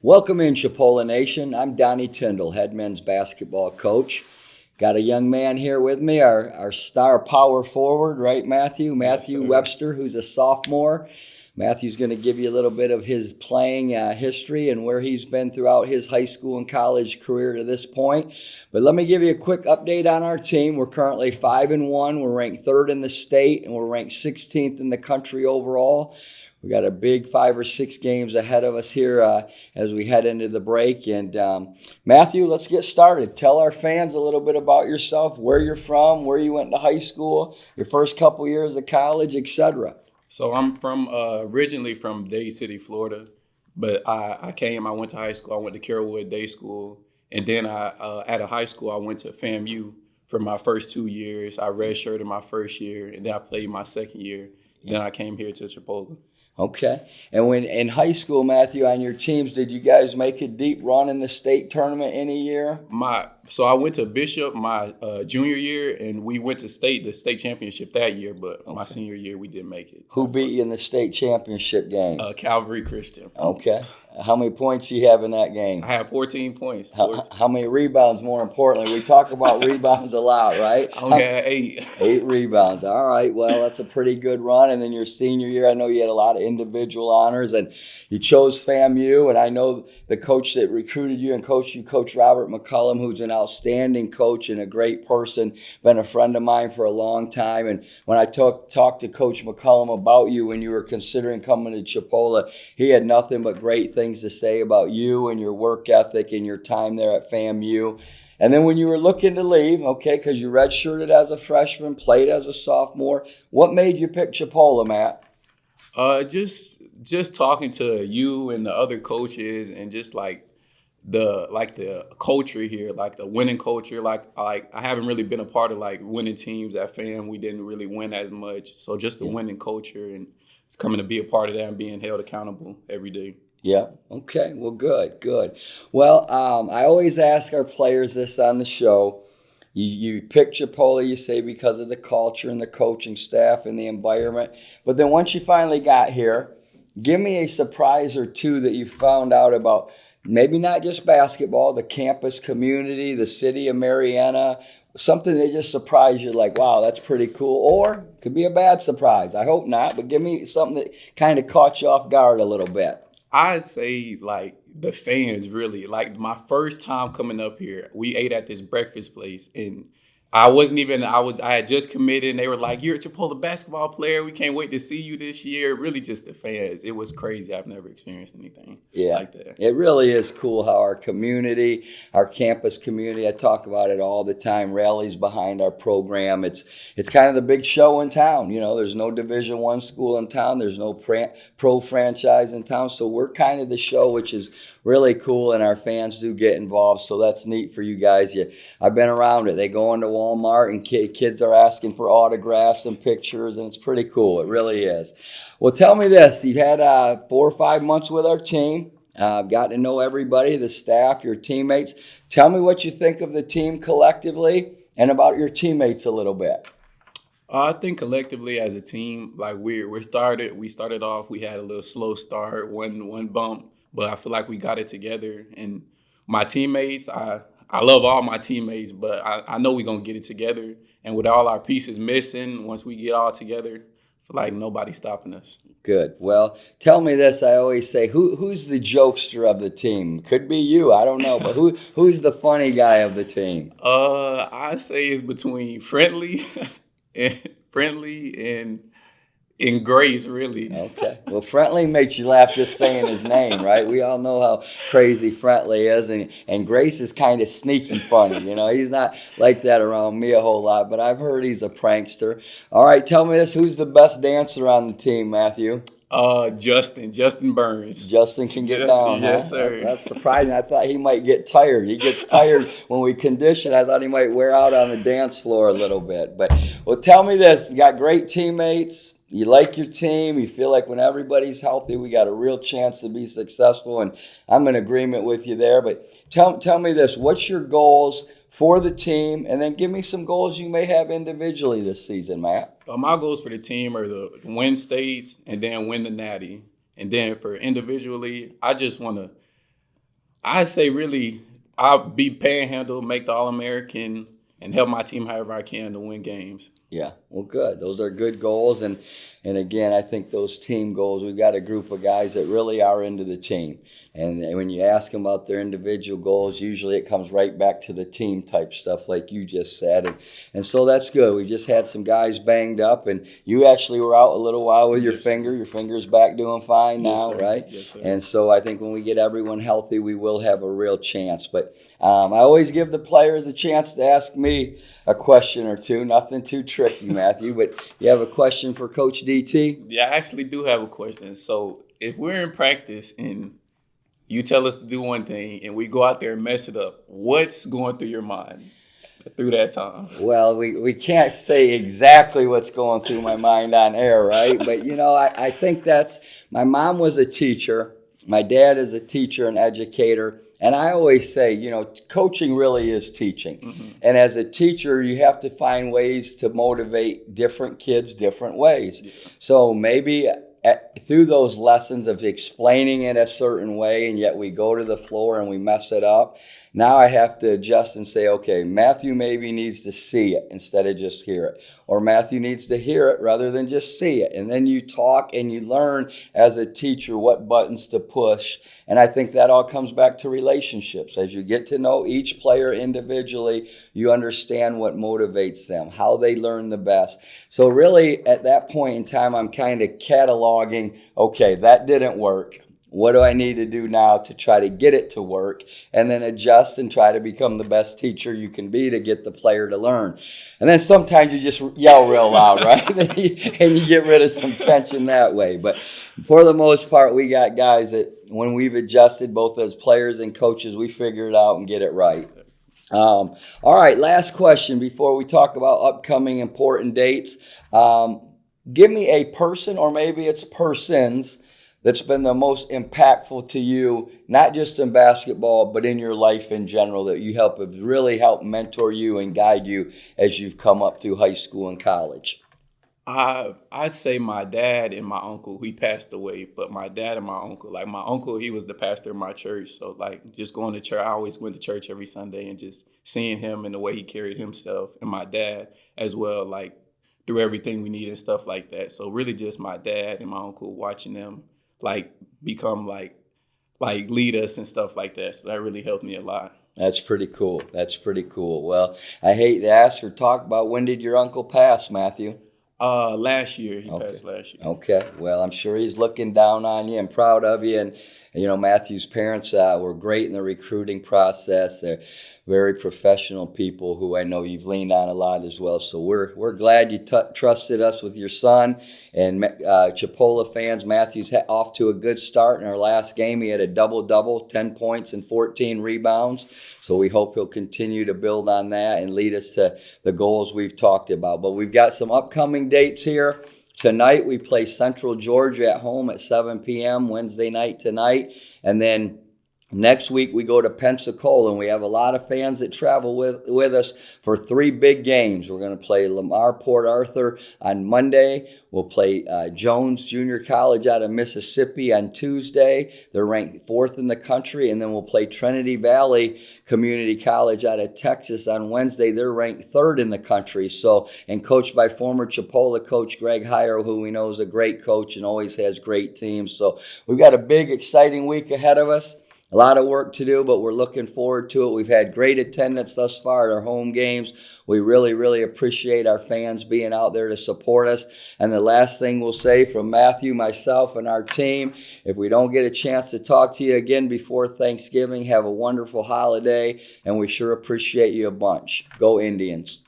Welcome in, Chipola Nation. I'm Donnie Tyndall, head men's basketball coach. Got a young man here with me, our star power forward, right, Matthew? Matthew Yes, Webster, who's a sophomore. Matthew's going to give you a little bit of his playing history and where he's been throughout his high school and college career to this point. But let me give you a quick update on our team. We're currently 5-1. We're ranked 3rd in the state, and we're ranked 16th in the country overall. We got a big 5 or 6 games ahead of us here as we head into the break. And Matthew, let's get started. Tell our fans a little bit about yourself, where you're from, where you went to high school, your first couple years of college, etc. So I'm from originally from Dade City, Florida, but I went to high school. I went to Carrollwood Day School, and then at a high school I went to FAMU for my first 2 years. I redshirted my first year, and then I played my second year. Then I came here to Chipola. Okay. And when in high school, Matthew, on your teams, did you guys make a deep run in the state tournament any year? So I went to Bishop my junior year, and we went to the state championship that year. But my senior year, we didn't make it. Who beat you in the state championship game? Calvary Christian. Okay. How many points do you have in that game? I have 14 points. How many rebounds, more importantly? We talk about rebounds a lot, right? I only had 8. 8 rebounds. All right. Well, that's a pretty good run. And then your senior year, I know you had a lot of individual honors, and you chose FAMU. And I know the coach that recruited you and coached you, Coach Robert McCullum, who's an outstanding coach and a great person, been a friend of mine for a long time. And when I talked to Coach McCullum about you when you were considering coming to Chipola, he had nothing but great things to say about you and your work ethic and your time there at FAMU. And then when you were looking to leave, okay, because you redshirted as a freshman, played as a sophomore, what made you pick Chipola, Matt? Just talking to you and the other coaches, and just like the culture here, like the winning culture. Like I haven't really been a part of like winning teams at FAM. We didn't really win as much. So just the winning culture and coming to be a part of that and being held accountable every day. Yeah. Okay. Well, good. Well, I always ask our players this on the show. You pick Chipola, you say, because of the culture and the coaching staff and the environment. But then once you finally got here, give me a surprise or two that you found out about maybe not just basketball, the campus community, the city of Marianna, something that just surprised you, like, wow, that's pretty cool. Or it could be a bad surprise. I hope not, but give me something that kind of caught you off guard a little bit. I'd say like the fans really. Like my first time coming up here, we ate at this breakfast place, and I had just committed, and they were like, "You're a Chipola basketball player. We can't wait to see you this year." Really just the fans. It was crazy. I've never experienced anything like that. It really is cool how our community, our campus community, I talk about it all the time, rallies behind our program. It's kind of the big show in town. You know, there's no Division I school in town. There's no pro franchise in town. So we're kind of the show, which is really cool, and our fans do get involved. So that's neat for you guys. I've been around it. They go into Walmart, and kids are asking for autographs and pictures, and it's pretty cool. It really is. Well, tell me this. You've had 4 or 5 months with our team. I've got to know everybody, the staff, your teammates. Tell me what you think of the team collectively and about your teammates a little bit. I think collectively as a team, like we started off, we had a little slow start, one bump, but I feel like we got it together. And my teammates, I love all my teammates, but I know we're going to get it together. And with all our pieces missing, once we get all together, I feel like nobody's stopping us. Good. Well, tell me this. I always say, who's the jokester of the team? Could be you. I don't know. But who's the funny guy of the team? I say it's between Friendly and Grace, really. Okay. Well, Friendly makes you laugh just saying his name, right? We all know how crazy Friendly is, and Grace is kind of sneaky funny. You know, he's not like that around me a whole lot, but I've heard he's a prankster. All right, tell me this. Who's the best dancer on the team, Matthew? Justin Burns. Justin can get down, yes, huh? sir. That's surprising. I thought he might get tired. He gets tired when we condition. I thought he might wear out on the dance floor a little bit. But, well, tell me this. You got great teammates. You like your team. You feel like when everybody's healthy, we got a real chance to be successful. And I'm in agreement with you there. But tell me this. What's your goals for the team? And then give me some goals you may have individually this season, Matt. My goals for the team are to win states and then win the Natty. And then for individually, I just want to I say really, I'll be panhandle, make the All-American, and help my team however I can to win games. Yeah, well, good. Those are good goals, and again, I think those team goals. We've got a group of guys that really are into the team, and when you ask them about their individual goals, usually it comes right back to the team type stuff, like you just said, and so that's good. We just had some guys banged up, and you actually were out a little while with your finger. Your finger's back doing fine now, sir. right? Yes, sir. And so I think when we get everyone healthy, we will have a real chance. But I always give the players a chance to ask me a question or two. Nothing too tricky, Matthew, but you have a question for Coach DT? Yeah, I actually do have a question. So if we're in practice and you tell us to do one thing and we go out there and mess it up, what's going through your mind through that time? Well, we can't say exactly what's going through my mind on air, right? But, I think my mom was a teacher. My dad is a teacher and educator. And I always say, coaching really is teaching. Mm-hmm. And as a teacher, you have to find ways to motivate different kids different ways. Yeah. So maybe through those lessons of explaining it a certain way, and yet we go to the floor and we mess it up. Now I have to adjust and say, okay, Matthew maybe needs to see it instead of just hear it. Or Matthew needs to hear it rather than just see it. And then you talk and you learn as a teacher what buttons to push. And I think that all comes back to relationships. As you get to know each player individually, you understand what motivates them, how they learn the best. So really, at that point in time, I'm kind of cataloging, okay, that didn't work. What do I need to do now to try to get it to work? And then adjust and try to become the best teacher you can be to get the player to learn. And then sometimes you just yell real loud, right? And you get rid of some tension that way. But for the most part, we got guys that when we've adjusted, both as players and coaches, we figure it out and get it right. All right, last question before we talk about upcoming important dates. Give me a person, or maybe it's persons, that's been the most impactful to you, not just in basketball, but in your life in general, that you have really helped mentor you and guide you as you've come up through high school and college? I'd say my dad and my uncle. He passed away, but my dad and my uncle. Like my uncle, he was the pastor of my church. So like just going to church, I always went to church every Sunday and just seeing him and the way he carried himself, and my dad as well, like through everything we need and stuff like that. So really just my dad and my uncle, watching them like become like lead us and stuff like that. So that really helped me a lot. That's pretty cool. That's pretty cool. Well, I hate to ask or talk about, when did your uncle pass, Matthew? Last year. He passed last year. Okay. Well, I'm sure he's looking down on you and proud of you. And, Matthew's parents were great in the recruiting process. They're very professional people who I know you've leaned on a lot as well. So we're glad you trusted us with your son. And Chipola fans, Matthew's off to a good start. In our last game, he had a double-double, 10 points and 14 rebounds. So we hope he'll continue to build on that and lead us to the goals we've talked about. But we've got some upcoming dates here. Tonight we play Central Georgia at home at 7 p.m. Wednesday night tonight. And then next week we go to Pensacola, and we have a lot of fans that travel with us for 3 big games. We're going to play Lamar Port Arthur on Monday. We'll play Jones Junior College out of Mississippi on Tuesday. They're ranked 4th in the country. And then we'll play Trinity Valley Community College out of Texas on Wednesday. They're ranked 3rd in the country. So, and coached by former Chipola coach Greg Heyer, who we know is a great coach and always has great teams. So we've got a big, exciting week ahead of us. A lot of work to do, but we're looking forward to it. We've had great attendance thus far at our home games. We really, really appreciate our fans being out there to support us. And the last thing we'll say from Matthew, myself, and our team, if we don't get a chance to talk to you again before Thanksgiving, have a wonderful holiday, and we sure appreciate you a bunch. Go Indians.